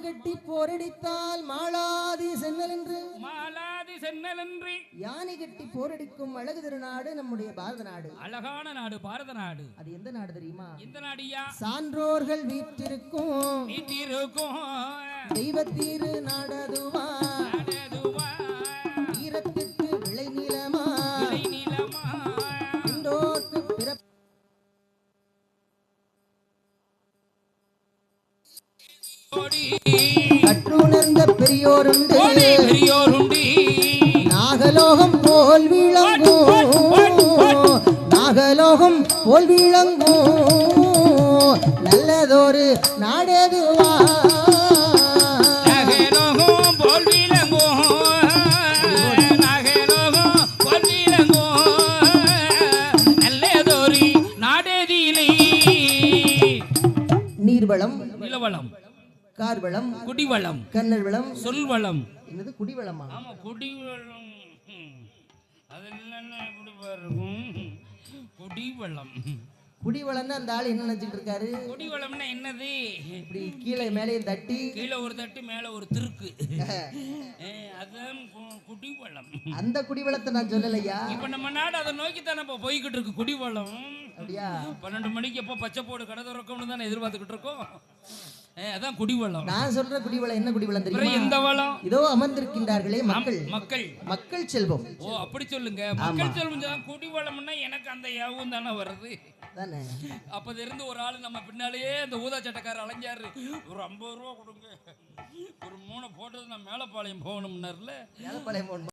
கட்டி போரடித்தால் மாளாதி சென்னல் என்று யானை கட்டி போரடிக்கும் அழகு திருநாடு நம்முடைய பாரத நாடு. அழகான நாடு பாரத நாடு. அது எந்த நாடு தெரியுமா? எந்த நாடியா? சான்றோர்கள் வீற்றிருக்கும் தெய்வத்தீரு நாடதுவா, வீரத்துக்கு விளை நிலமா, இன்றோர்க்கு பிறப்பு கற்றுணர்ந்த பெரியோருண்டு நாகலோகம் போல் விளங்கும், நாகலோகம் போல் விளங்கும் நல்லதொரு நாடேதுவா. நீர்வளம், நிலவளம், கார்வளம், குடிவளம், கண்ணர் வளம், சொல்வளம். என்னது குடிவளமா? ஆமா குடிவளம். அதெல்லாம் எப்படி பாருக்கும் குடிவளம். குடிவளம்னா அந்த ஆள் என்ன நினைச்சிட்டு இருக்காரு? குடிவளம்னா என்னது? இப்படி கீழே மேலே தட்டி, கீழே ஒரு தட்டு மேல ஒரு திருக்கு, அதான் குடிவளம். அந்த குடிவளத்தை நான் சொல்லலையா. இப்ப நம்ம நாடு அதை நோக்கி தானே இப்ப போய்கிட்டு இருக்கு. குடிவளம் அப்படியா? 12 மணிக்கு எப்போ பச்சை போடு கடை திறக்கணும்னு தானே எதிர்பார்த்துக்கிட்டு இருக்கோம். அதான் குடிவளம். நான் சொல்ற குடிவளம் என்ன குடிவளம் தெரியுமா? எந்த வளம்? இதோ அமர்ந்திருக்கின்றார்களே மக்கள், மக்கள், மக்கள் செல்வம். ஓ அப்படி சொல்லுங்க. மக்கள் செல்வம். குடிவளம்னா எனக்கு அந்த யாவும் தானே வருது தானே. அப்ப இருந்து ஒரு ஆளு நம்ம பின்னாலேயே அந்த ஊதா சட்டக்கார அலைஞ்சாரு. ஒரு 50 ரூபா கொடுங்க, ஒரு 3 போட்டது நான் மேலப்பாளையம் போகணும்னார்ல. மேலப்பாளையம் போகணும்.